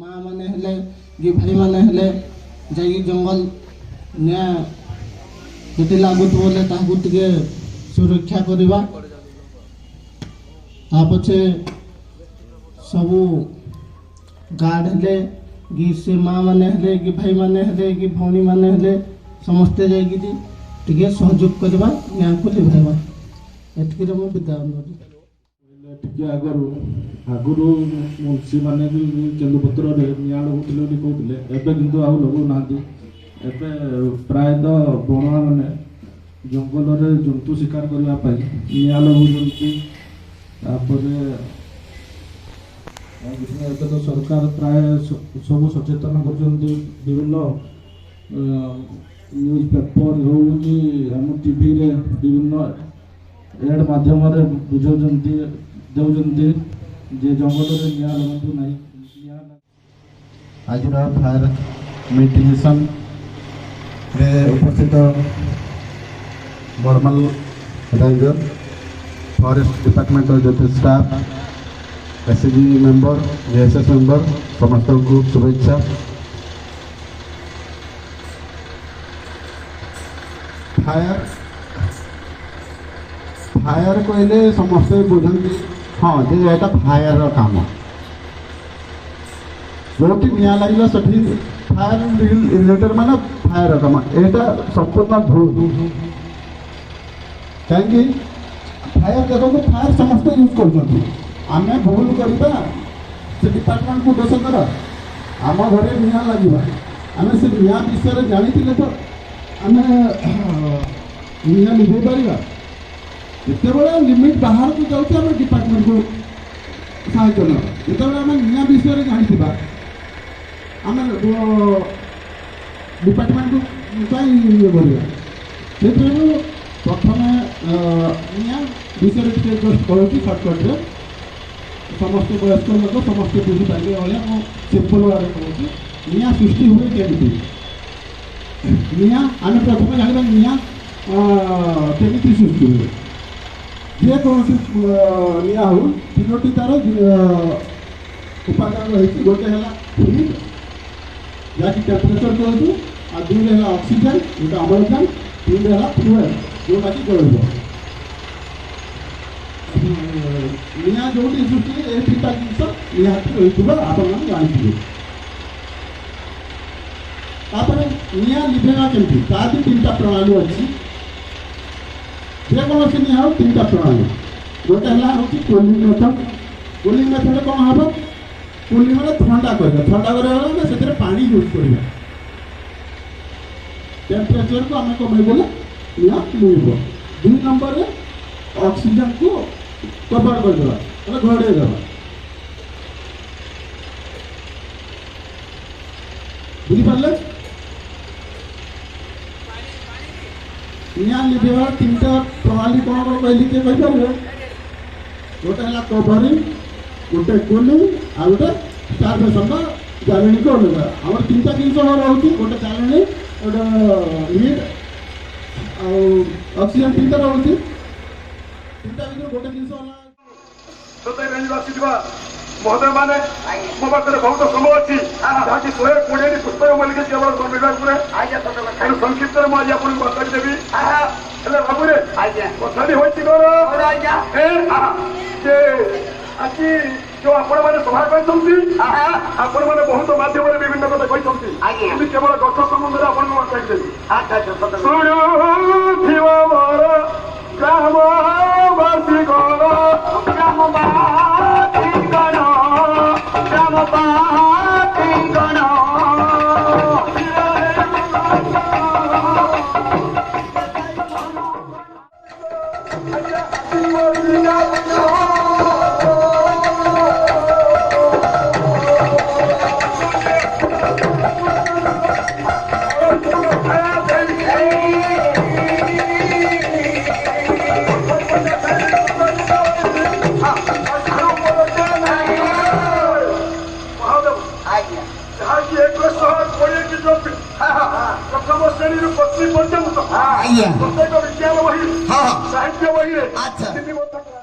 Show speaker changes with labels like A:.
A: माँ मैंने हेले कि भाई मैंने हेले जाई जंगल निया जति लागू बोले ताकू टिके सुरक्षा करवा पछे सबू गार्ड हेले कि से माँ मैंने हेले कि भाई मैंने हेले कि भौणी मैंने हेले समस्ते जाइए टिके सहयोग करवा निया को लिभाइबा एतके मो विद्यान
B: टिके आगु मुंशी मैंने केन्दुपत्र निआ लगुले कहते एवं कितु आउ लगू ना प्रायतः बणुआ मैंने जंगल में जंतु शिकार करने निआ लगुंट तो सरकार प्राय सब सचेतन कर विभिन्न न्यूज पेपर हो टीवी रे विभिन्न एड माध्यम बुझाऊँ दे जंगल में निआ लगतु ना
C: आज फायर मिटिगेशन रे उपस्थित बर्मल रेंजर फॉरेस्ट डिपार्टमेंट जो staff SSG member ASS member समस्त को शुभेच्छा। फायर फायर कहले समस्ते बुझे हाँ जे एटा फायर काम जो निआ लगे सठी फायर रिलेटेड माने फायर काम एटा संपूर्ण भूल कहीं फायर देखो फायर समस्त यूज कर आम भूल करवा से डिपार्टमेंट को दोष कर आम घर निआ लगे आम से निआ विषय जानी तो आम निआ लिभे पार जिते लिमिट बाहर को जाऊँ आम डिपार्टमेंट को साहय न जिते आम निआ विषय जानी आम डिपार्टमेंट को कहीं करवा प्रथम निआ विषय जस्ट कहूँ सर्टकट्रे समस्त वयस्क लोग समस्त बुझीपारे भाया सिंपल भाव कहूँ निआ सृष्टि हुए केमी निआ आम प्रथम जाना निआ केमी सृष्टि हुए जेकोसी निआ हो तीनो तार उपादान रही गोटे है हिट जहाँकि टेम्परेचर कहूँ आ दुई है ऑक्सीजन जो अम्लजान तीन है फ्यूएल जोटा कि जल निआ जो सृष्टि ये तीनटा जिन निहती रही आप जानते निआ लिभेगा केमती तार भी तीन प्रणाली अच्छी जेकोसी निआ हो तीन प्रणाली गोटे हूँ कूलिंग मेथड कूलिंग मेथड कौन हम कूलिंग मैंने ठंडा कर से पानी यूज कर टेम्परेचर को आम कमेदेले निआ मिल दुई नंबर ऑक्सीजन को कवर करदे घोड़े बुझीपारे निआ लिभेबार तीन प्रणाली कौन कौन कहली किए कहीपर गोटे है कवरिंग गोटे कूलिंग आ गोटे स्टारवेशन जालेणी को अलग आम तीन जिन रोचे गोटे जालेणी गोटे हीट ऑक्सीजन तीन रोचे गोटे जिन
D: महोदय मैंने मो पाखे बहुत समय अच्छी जहाँकि 120 पुस्तक मिलकर केवल विभाग संक्षिप्त में आज आपको बताई देवी बाबू कथा आज जो आपण मैंने सभा कहते आपण मैंने बहुत माध्यम विभिन्न कथा कहते केवल गठ संबंध में आपको बताई देवी ग्रामवासी प्रथम श्रेणी पश्चिम पर्यंत प्रत्येक विज्ञान बही ସାହିତ୍ୟ ବହିରେ
E: ଆଚ୍ଛା।
D: 3 ବର୍ଷ